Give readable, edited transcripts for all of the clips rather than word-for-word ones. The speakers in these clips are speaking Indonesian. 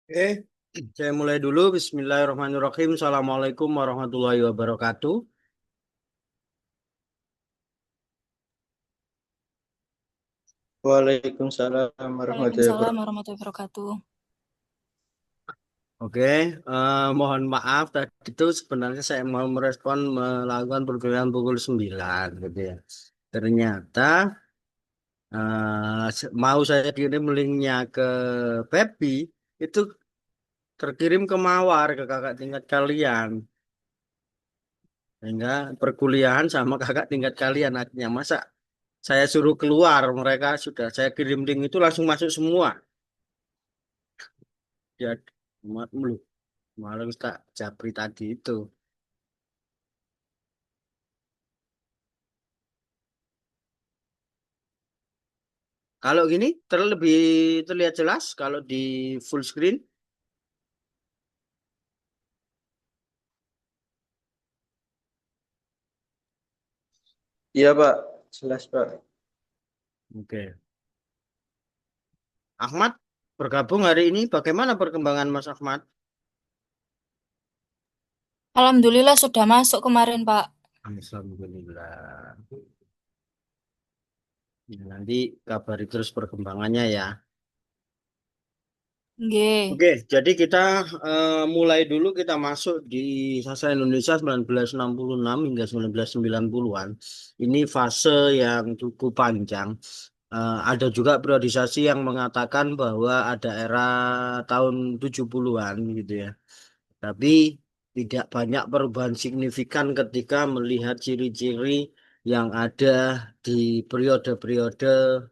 Oke, saya mulai dulu. Bismillahirrahmanirrahim. Assalamualaikum warahmatullahi wabarakatuh. Waalaikumsalam warahmatullahi Waalaikumsalam wabarakatuh. warahmatullahi wabarakatuh. Oke, mohon maaf tadi itu sebenarnya saya mau merespon melakukan perkuliahan pukul 9 gitu ya. Ternyata mau saya kirim linknya ke Pepi itu terkirim ke Mawar ke kakak tingkat kalian. Sehingga perkuliahan sama kakak tingkat kalian akhirnya masa saya suruh keluar mereka sudah saya kirim link itu langsung masuk semua. Ya, belum. Malah tak Japri tadi itu. Kalau gini terlebih terlihat jelas kalau di full screen. Iya Pak, jelas Pak. Oke. Ahmad bergabung hari ini. Bagaimana perkembangan Mas Ahmad? Alhamdulillah sudah masuk kemarin, Pak. Alhamdulillah. Ya, nanti kabari terus perkembangannya ya. Nggih. Oke, jadi kita mulai dulu kita masuk di Sastra Indonesia 1966 hingga 1990-an. Ini fase yang cukup panjang. Ada juga periodisasi yang mengatakan bahwa ada era tahun 70-an gitu ya. Tapi tidak banyak perubahan signifikan ketika melihat ciri-ciri yang ada di periode-periode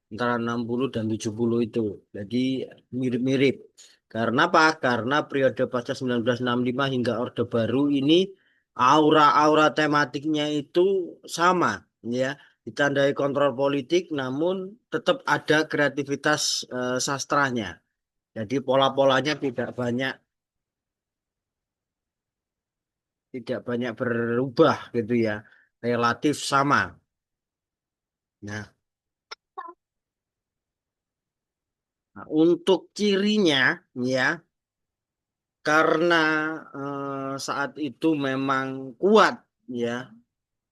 antara 60 dan 70 itu. Jadi mirip-mirip. Karena apa? Karena periode pasca 1965 hingga Orde Baru ini aura-aura tematiknya itu sama ya. Ditandai kontrol politik namun tetap ada kreativitas sastranya. Jadi pola-polanya tidak banyak berubah gitu ya. Relatif sama. Nah, untuk cirinya ya karena saat itu memang kuat ya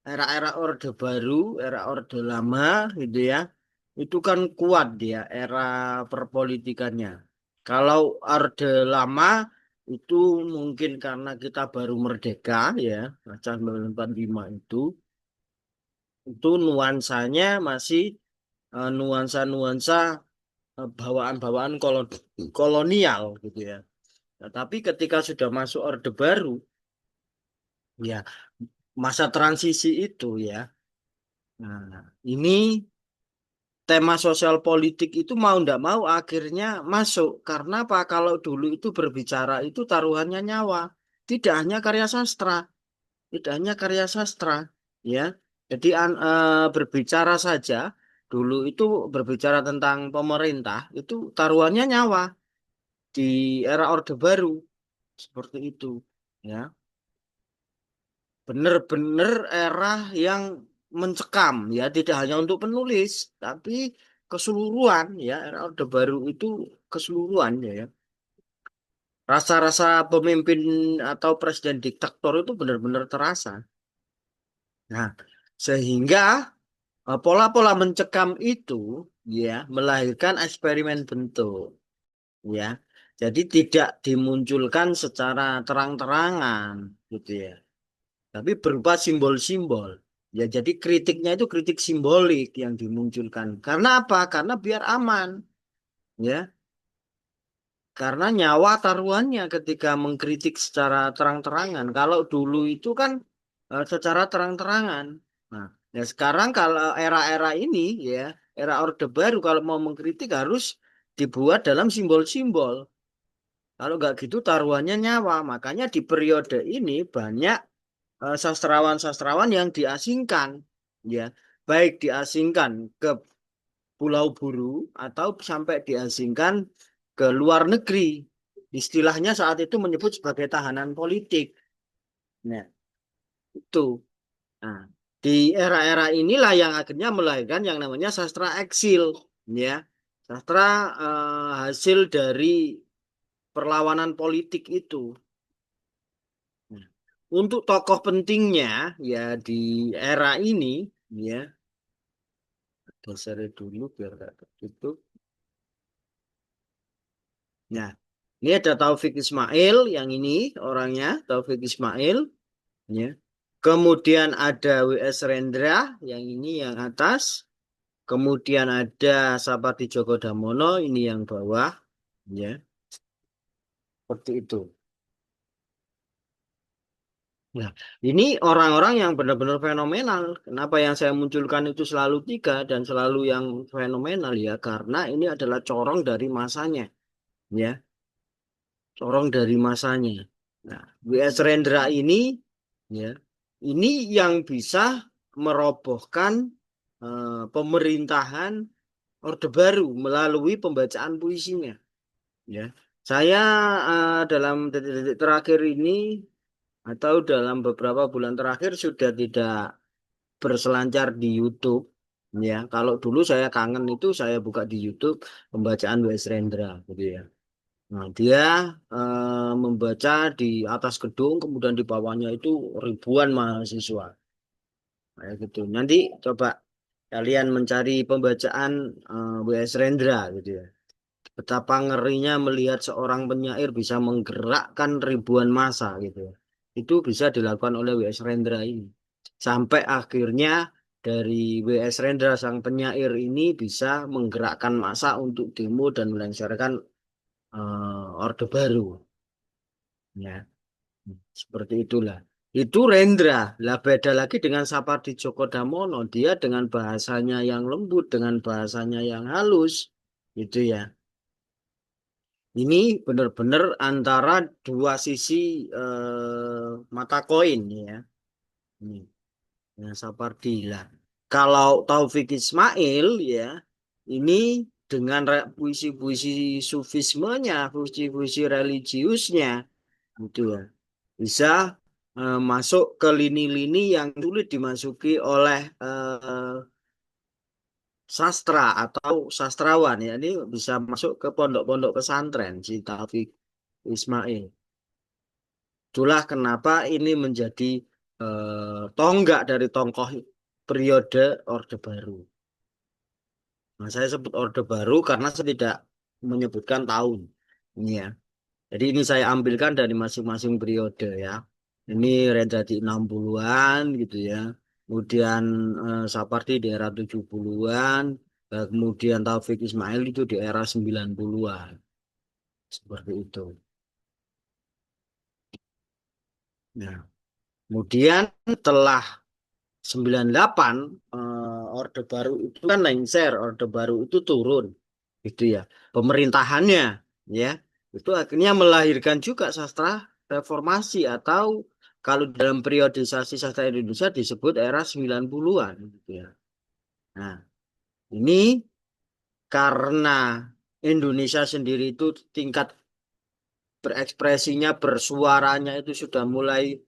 era-era Orde Baru, era Orde Lama gitu ya. Itu kan kuat dia era perpolitikannya. Kalau Orde Lama itu mungkin karena kita baru merdeka ya, tahun 1945 itu nuansanya masih nuansa-nuansa bawaan-bawaan kolonial gitu ya. Nah, tapi ketika sudah masuk Orde Baru, ya masa transisi itu ya, nah ini tema sosial politik itu mau ndak mau akhirnya masuk. Karena apa? Kalau dulu itu berbicara itu taruhannya nyawa, tidak hanya karya sastra, tidak hanya karya sastra, ya. Jadi berbicara saja dulu itu berbicara tentang pemerintah itu taruhannya nyawa di era Orde Baru seperti itu, ya. Bener-bener era yang mencekam ya tidak hanya untuk penulis tapi keseluruhan ya era Orde Baru itu keseluruhan ya. Rasa-rasa pemimpin atau presiden diktator itu benar-benar terasa. Nah, sehingga pola-pola mencekam itu ya melahirkan eksperimen bentuk ya. Jadi tidak dimunculkan secara terang-terangan gitu ya. Tapi berupa simbol-simbol. Ya, jadi kritiknya itu kritik simbolik yang dimunculkan. Karena apa? Karena biar aman, ya. Karena nyawa taruhannya ketika mengkritik secara terang-terangan. Kalau dulu itu kan secara terang-terangan. Nah, ya sekarang kalau era-era ini, ya, era Orde Baru kalau mau mengkritik harus dibuat dalam simbol-simbol. Kalau nggak gitu taruhannya nyawa. Makanya di periode ini banyak sastrawan-sastrawan yang diasingkan ya baik diasingkan ke Pulau Buru atau sampai diasingkan ke luar negeri istilahnya saat itu menyebut sebagai tahanan politik. Nah itu, nah di era-era inilah yang akhirnya melahirkan yang namanya sastra eksil ya, sastra hasil dari perlawanan politik itu. Nah, untuk tokoh pentingnya ya di era ini ya, geser dulu biar nggak ketutup. Nah, ini ada Taufik Ismail yang ini orangnya Taufik Ismail ya. Kemudian ada WS Rendra yang ini yang atas. Kemudian ada Sapati Djoko Damono ini yang bawah ya. Seperti itu. Nah, ini orang-orang yang benar-benar fenomenal. Kenapa yang saya munculkan itu selalu tiga dan selalu yang fenomenal ya? Karena ini adalah corong dari masanya, ya, corong dari masanya. Nah, W.S. Rendra ini, ya, ini yang bisa merobohkan pemerintahan Orde Baru melalui pembacaan puisinya, ya. Saya dalam detik-detik terakhir ini atau dalam beberapa bulan terakhir sudah tidak berselancar di YouTube ya. Kalau dulu saya kangen itu saya buka di YouTube pembacaan W.S. Rendra gitu ya. Nah, dia membaca di atas gedung kemudian di bawahnya itu ribuan mahasiswa kayak gitu. Nanti coba kalian mencari pembacaan W.S. Rendra gitu ya. Betapa ngerinya melihat seorang penyair bisa menggerakkan ribuan massa gitu ya. Itu bisa dilakukan oleh W.S. Rendra ini. Sampai akhirnya dari W.S. Rendra sang penyair ini bisa menggerakkan massa untuk demo dan melengsarkan Orde Baru. Ya, seperti itulah. Itu Rendra. Lah beda lagi dengan Sapardi Djoko Damono. Dia dengan bahasanya yang lembut, dengan bahasanya yang halus. Gitu ya. Ini benar-benar antara dua sisi mata koin ya. Ini yang Sapardi lah. Kalau Taufik Ismail ya, ini dengan puisi-puisi sufismenya, puisi-puisi religiusnya, gitu ya, bisa masuk ke lini-lini yang sulit dimasuki oleh sastra atau sastrawan ya. Ini bisa masuk ke pondok-pondok pesantren si Taufik Ismail. Itulah kenapa ini menjadi tonggak dari tokoh periode Orde Baru. Nah, saya sebut Orde Baru karena saya tidak menyebutkan tahun. Ini ya. Jadi ini saya ambilkan dari masing-masing periode ya. Ini Reda di 60-an gitu ya. Kemudian Sapardi di era 70-an. Kemudian Taufik Ismail itu di era 90-an. Seperti itu. Nah, kemudian setelah 98 Orde Baru itu kan lengser, Orde Baru itu turun gitu ya. Pemerintahannya ya itu akhirnya melahirkan juga sastra reformasi atau kalau dalam periodisasi sastra Indonesia disebut era 90-an gitu ya. Nah, ini karena Indonesia sendiri itu tingkat berekspresinya, bersuaranya itu sudah mulai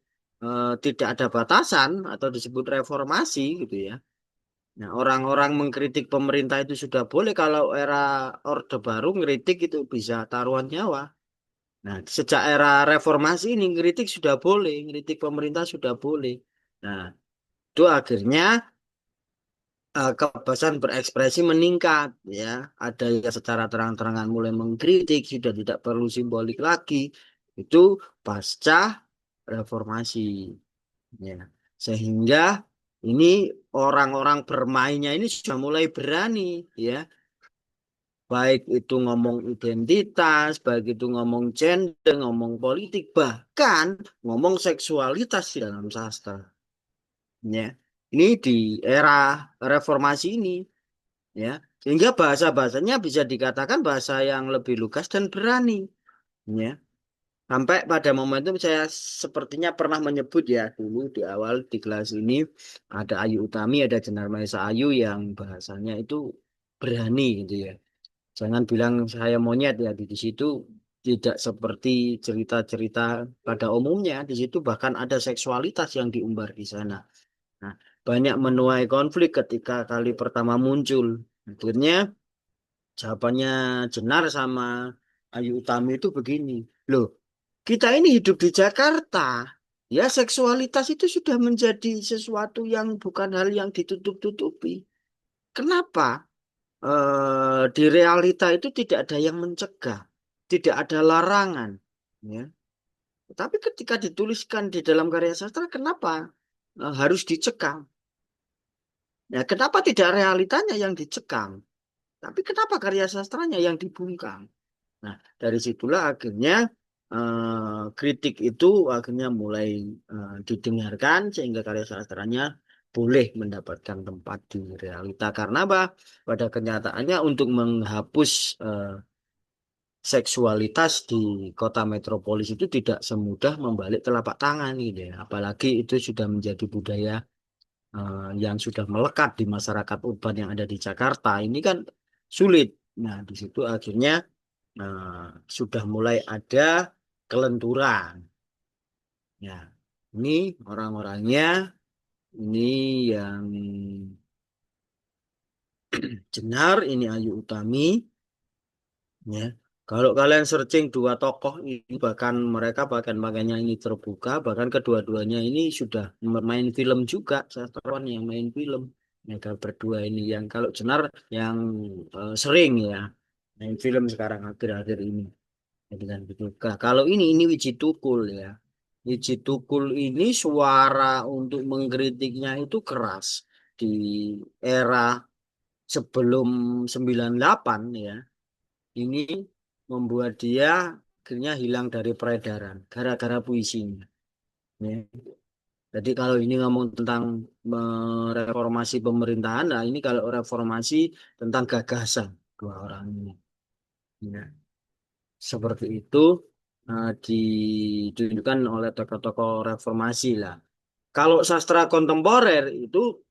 tidak ada batasan atau disebut reformasi gitu ya. Nah, orang-orang mengkritik pemerintah itu sudah boleh kalau era Orde Baru ngeritik itu bisa taruhan nyawa. Nah, sejak era reformasi ini ngeritik sudah boleh, ngeritik pemerintah sudah boleh. Nah, itu akhirnya kebebasan berekspresi meningkat ya. Ada yang secara terang-terangan mulai mengkritik, sudah tidak perlu simbolik lagi. Itu pasca reformasi ya. Sehingga ini orang-orang bermainnya ini sudah mulai berani ya. Baik itu ngomong identitas, baik itu ngomong gender, ngomong politik, bahkan ngomong seksualitas di dalam sastra. Ya. Ini di era reformasi ini ya. Sehingga bahasa-bahasanya bisa dikatakan bahasa yang lebih lugas dan berani. Ya. Sampai pada momentum saya sepertinya pernah menyebut ya dulu di awal di kelas ini ada Ayu Utami, ada Jenar Maesa Ayu yang bahasanya itu berani gitu ya. Jangan bilang saya monyet ya di situ tidak seperti cerita-cerita pada umumnya. Di situ bahkan ada seksualitas yang diumbar di sana. Nah, banyak menuai konflik ketika kali pertama muncul. Akhirnya jawabannya Jenar sama Ayu Utami itu begini. Loh, kita ini hidup di Jakarta. Ya, seksualitas itu sudah menjadi sesuatu yang bukan hal yang ditutup-tutupi. Kenapa? Di realita itu tidak ada yang mencegah, tidak ada larangan. Ya. Tapi ketika dituliskan di dalam karya sastra, kenapa harus dicekam? Ya, kenapa tidak realitanya yang dicekam? Tapi kenapa karya sastranya yang dibungkam? Nah, dari situlah akhirnya kritik itu akhirnya mulai didengarkan sehingga karya sastranya boleh mendapatkan tempat di realita. Karena apa? Pada kenyataannya untuk menghapus seksualitas di kota metropolis itu tidak semudah membalik telapak tangan gitu ya. Apalagi itu sudah menjadi budaya yang sudah melekat di masyarakat urban yang ada di Jakarta. Ini kan sulit. Nah, di situ akhirnya sudah mulai ada kelenturan. Ya, ini orang-orangnya, ini yang Jenar, ini Ayu Utami. Ya, kalau kalian searching dua tokoh ini, bahkan mereka bahkan makanya ini terbuka, bahkan kedua-duanya ini sudah bermain film juga, sastrawan yang main film. Mereka berdua ini yang kalau Jenar yang sering ya main film sekarang akhir-akhir ini. Jadi kan gitu. Nah, kalau ini Wiji Tukul ya. Wiji Tukul ini suara untuk mengkritiknya itu keras di era sebelum 98 ya. Ini membuat dia akhirnya hilang dari peredaran gara-gara puisinya. Ya. Jadi kalau ini ngomong tentang reformasi pemerintahan, nah ini kalau reformasi tentang gagasan dua orang ini. Ya. Seperti itu ditunjukkan oleh tokoh-tokoh reformasi lah. Kalau sastra kontemporer itu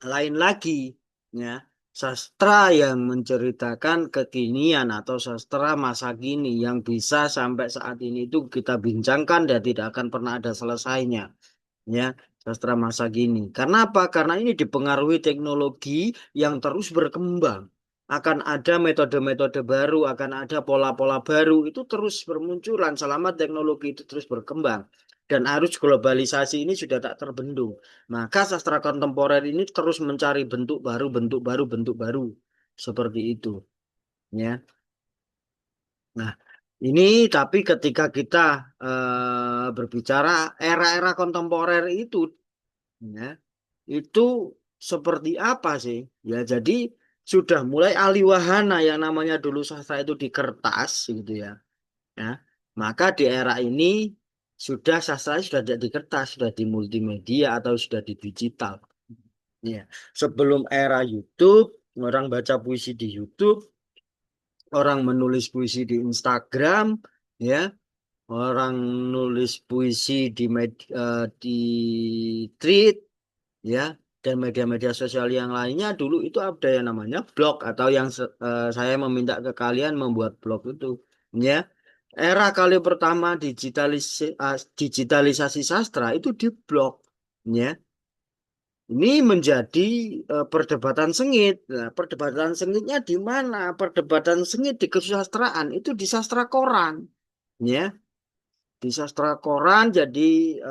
lain lagi, ya. Sastra yang menceritakan kekinian atau sastra masa kini yang bisa sampai saat ini itu kita bincangkan dan tidak akan pernah ada selesainya, ya. Sastra masa kini. Karena apa? Karena ini dipengaruhi teknologi yang terus berkembang. Akan ada metode-metode baru, akan ada pola-pola baru, itu terus bermunculan selama teknologi itu terus berkembang. Dan arus globalisasi ini sudah tak terbendung. Maka sastra kontemporer ini terus mencari bentuk baru, bentuk baru, bentuk baru. Seperti itu. Ya. Nah, ini tapi ketika kita berbicara era-era kontemporer itu, ya, itu seperti apa sih? Ya, jadi sudah mulai aliwahana yang namanya dulu sastra itu di kertas, gitu ya. Ya, maka di era ini sudah sastra sudah tidak di kertas, sudah di multimedia atau sudah di digital. Ya, sebelum era YouTube, orang baca puisi di YouTube, orang menulis puisi di Instagram, ya, orang nulis puisi di tweet, ya, dan media-media sosial yang lainnya dulu itu ada yang namanya blog atau yang saya meminta ke kalian membuat blog itu, ya. Era kali pertama digitalisasi sastra itu di blog, ya. Ini menjadi perdebatan sengit. Nah, perdebatan sengitnya di mana? Perdebatan sengit di kesusastraan itu di sastra koran, ya. Di sastra koran, jadi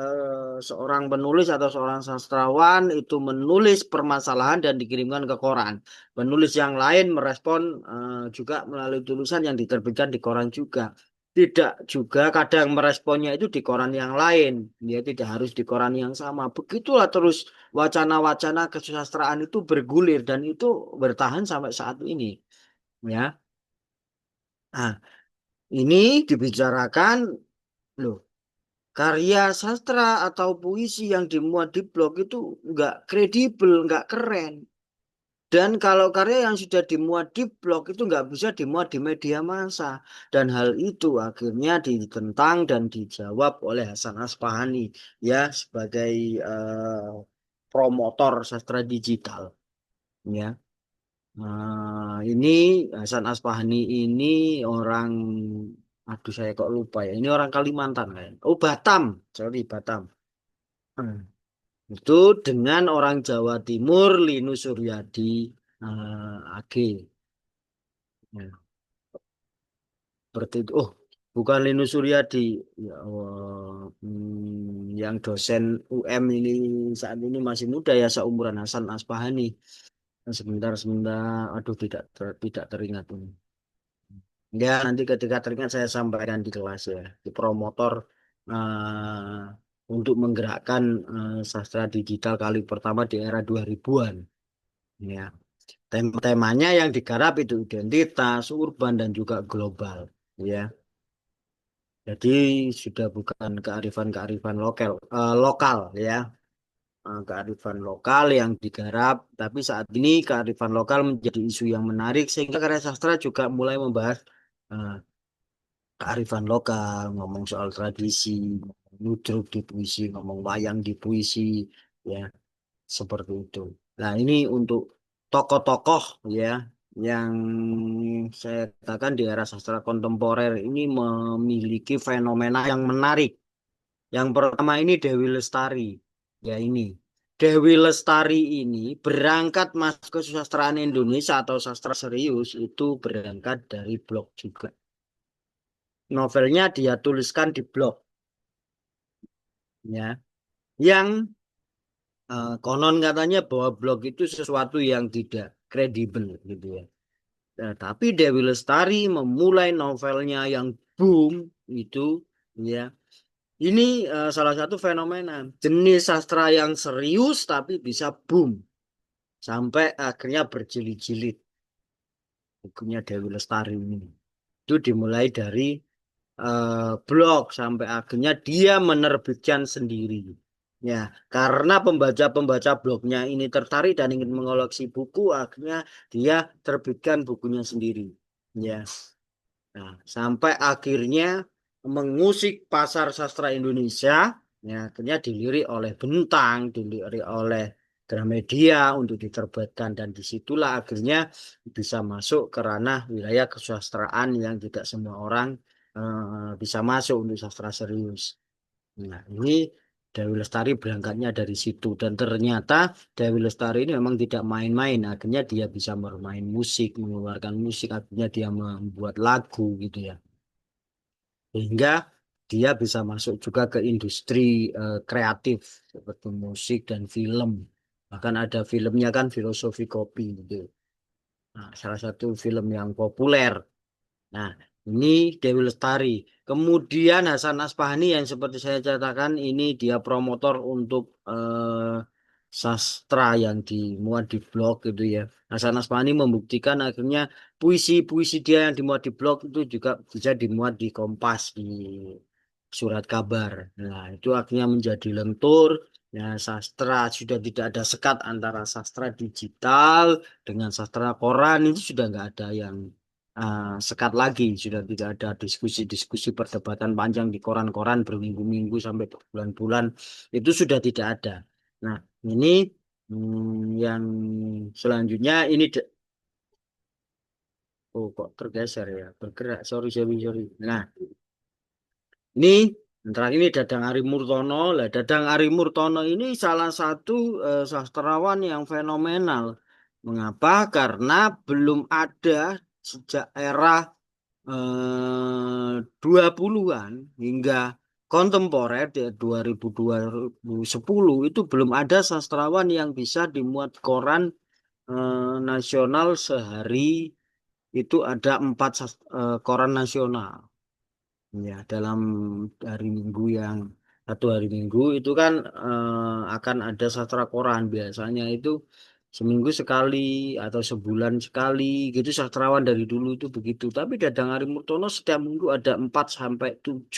seorang penulis atau seorang sastrawan itu menulis permasalahan dan dikirimkan ke koran. Penulis yang lain merespon juga melalui tulisan yang diterbitkan di koran juga. Tidak juga kadang meresponnya itu di koran yang lain. Dia tidak harus di koran yang sama. Begitulah terus wacana-wacana kesusastraan itu bergulir dan itu bertahan sampai saat ini. Ya, nah, ini dibicarakan loh. Karya sastra atau puisi yang dimuat di blog itu nggak kredibel, nggak keren. Dan kalau karya yang sudah dimuat di blog itu nggak bisa dimuat di media massa. Dan hal itu akhirnya ditentang dan dijawab oleh Hasan Aspahani ya sebagai promotor sastra digital. Ya, ini Hasan Aspahani ini orang, aduh saya kok lupa ya. Ini orang Kalimantan kan. Oh Batam, sorry Batam. Hmm. Itu dengan orang Jawa Timur Linus Suryadi AG. Ya. seperti itu. Oh, bukan Linus Suryadi. Ya Allah. Yang dosen UM ini saat ini masih muda ya, seumuran Hasan Asbahani. Sebentar, aduh tidak teringat ini. Ya, nanti ketika teringat saya sampaikan di kelas ya, di promotor untuk menggerakkan sastra digital kali pertama di era 2000-an. Ya, temanya yang digarap itu identitas, urban dan juga global. Ya, jadi sudah bukan kearifan-kearifan lokal ya. Kearifan lokal yang digarap, tapi saat ini kearifan lokal menjadi isu yang menarik sehingga karya sastra juga mulai membahas eh, kearifan lokal, ngomong soal tradisi, ludruk di puisi, ngomong wayang di puisi, ya seperti itu. Nah ini untuk tokoh-tokoh ya yang saya katakan di era sastra kontemporer ini memiliki fenomena yang menarik. Yang pertama ini Dewi Lestari, ya ini. Dewi Lestari ini berangkat masuk ke susastraan Indonesia atau sastra serius itu berangkat dari blog juga. Novelnya dia tuliskan di blog ya yang konon katanya bahwa blog itu sesuatu yang tidak kredibel gitu ya. Nah, tapi Dewi Lestari memulai novelnya yang boom itu ya. Ini salah satu fenomena jenis sastra yang serius tapi bisa boom sampai akhirnya berjilid-jilid bukunya Dewi Lestari ini. Itu dimulai dari blog sampai akhirnya dia menerbitkan sendiri. Ya, karena pembaca-pembaca blognya ini tertarik dan ingin mengoleksi buku, akhirnya dia terbitkan bukunya sendiri. Ya, nah, sampai akhirnya mengusik pasar sastra Indonesia, ya, akhirnya dilirik oleh Bentang, dilirik oleh Gramedia untuk diterbitkan dan disitulah akhirnya bisa masuk ke ranah wilayah kesusastraan yang tidak semua orang bisa masuk untuk sastra serius. Nah, ini Dewi Lestari berangkatnya dari situ dan ternyata Dewi Lestari ini memang tidak main-main. Akhirnya dia bisa bermain musik, mengeluarkan musik, akhirnya dia membuat lagu gitu ya. Sehingga dia bisa masuk juga ke industri kreatif seperti musik dan film. Bahkan ada filmnya kan Filosofi Kopi gitu. Nah, salah satu film yang populer. Nah, ini Dewi Lestari. Kemudian Hasan Asbahani yang seperti saya katakan ini dia promotor untuk sastra yang dimuat di blog gitu ya. Hasan Asbahani membuktikan akhirnya puisi-puisi dia yang dimuat di blog itu juga bisa dimuat di Kompas, di surat kabar. Nah, itu akhirnya menjadi lentur. Ya, sastra sudah tidak ada sekat antara sastra digital dengan sastra koran itu sudah nggak ada yang sekat lagi, sudah tidak ada diskusi-diskusi perdebatan panjang di koran-koran berminggu-minggu sampai berbulan-bulan itu sudah tidak ada. Nah, ini yang selanjutnya ini oh kok tergeser ya, bergerak. Sorry. Nah, ini terakhir ini Dadang Ari Murtono. Lah, Dadang Ari Murtono ini salah satu sastrawan yang fenomenal. Mengapa? Karena belum ada sejak era 20-an hingga kontemporer di 2010 itu belum ada sastrawan yang bisa dimuat koran nasional sehari itu ada 4 koran nasional. Ya, dalam hari Minggu yang satu hari Minggu itu kan akan ada sastra koran biasanya itu seminggu sekali atau sebulan sekali gitu sastrawan dari dulu itu begitu. Tapi Dadang Ari Murtono setiap minggu ada 4 sampai 7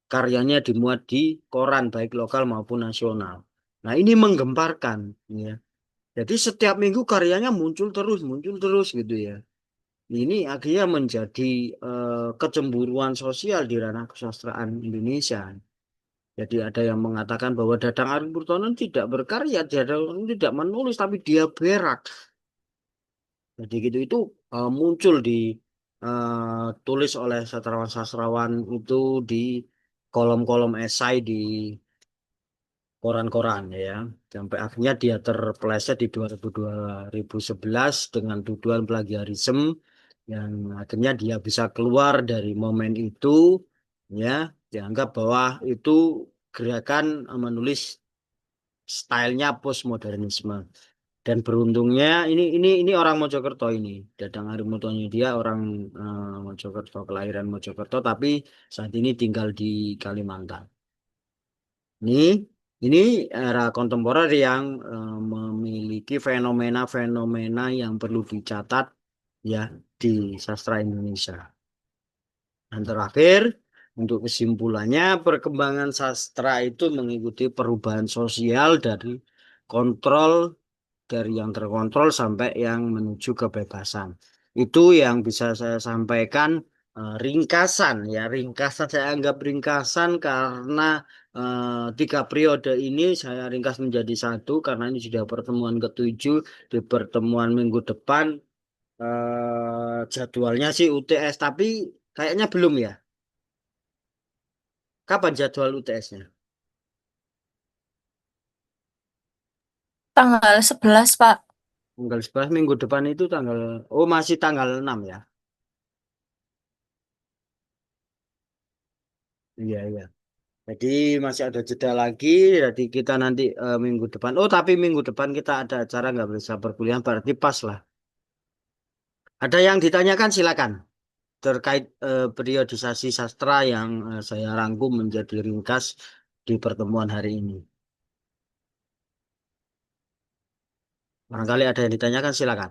karyanya dimuat di koran baik lokal maupun nasional. Nah, ini menggemparkan ya. Jadi setiap minggu karyanya muncul terus gitu ya. Ini akhirnya menjadi kecemburuan sosial di ranah kesastraan Indonesia. Jadi ada yang mengatakan bahwa Dadang Ari Purtono tidak berkarya, dia tidak menulis, tapi dia berak. Jadi gitu itu muncul tulis oleh sastrawan-sastrawan itu di kolom-kolom esai di koran-koran ya. Sampai akhirnya dia terpeleset di 2011 dengan tuduhan plagiarisme yang akhirnya dia bisa keluar dari momen itu, ya, dianggap bahwa itu gerakan menulis stylenya postmodernisme. Dan beruntungnya ini orang Mojokerto ini, Dadang Harimotonya, dia orang Mojokerto, kelahiran Mojokerto tapi saat ini tinggal di Kalimantan. Ini ini era kontemporer yang memiliki fenomena-fenomena yang perlu dicatat ya di sastra Indonesia. Dan terakhir, untuk kesimpulannya, perkembangan sastra itu mengikuti perubahan sosial dari yang terkontrol sampai yang menuju kebebasan. Itu yang bisa saya sampaikan ringkasan ya, ringkasan saya anggap ringkasan karena 3 periode ini saya ringkas menjadi satu karena ini sudah pertemuan ketujuh. Di pertemuan minggu depan jadwalnya sih UTS tapi kayaknya belum ya. Kapan jadwal UTS-nya? Tanggal 11, Pak. Tanggal 11 minggu depan itu oh masih tanggal 6 ya. Iya, iya. Jadi masih ada jeda lagi. Jadi kita nanti minggu depan. Oh, tapi minggu depan kita ada acara nggak bisa perkuliahan. Berarti pas lah. Ada yang ditanyakan silakan. Terkait periodisasi sastra yang saya rangkum menjadi ringkas di pertemuan hari ini. Barangkali ada yang ditanyakan silakan.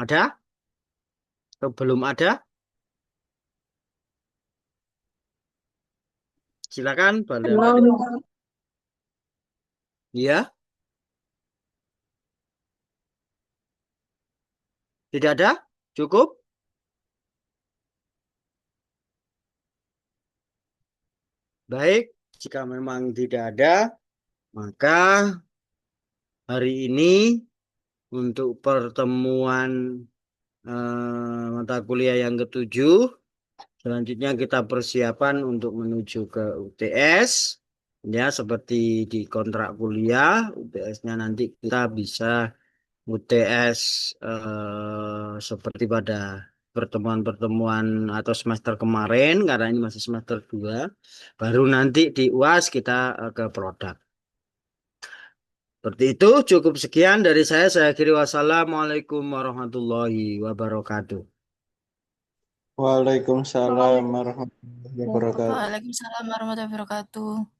Ada? Atau belum ada? Silakan. Barangkali. Iya, tidak ada? Cukup? Baik. Jika memang tidak ada, maka hari ini untuk pertemuan mata kuliah yang ketujuh. Selanjutnya kita persiapan untuk menuju ke UTS. Ya, seperti di kontrak kuliah, UTS-nya nanti kita bisa UTS seperti pada pertemuan-pertemuan atau semester kemarin, karena ini masih semester 2. Baru nanti di UAS kita ke produk. Seperti itu, cukup sekian dari saya. Saya akhiri wassalamualaikum warahmatullahi wabarakatuh. Waalaikumsalam warahmatullahi wabarakatuh. Waalaikumsalam warahmatullahi wabarakatuh.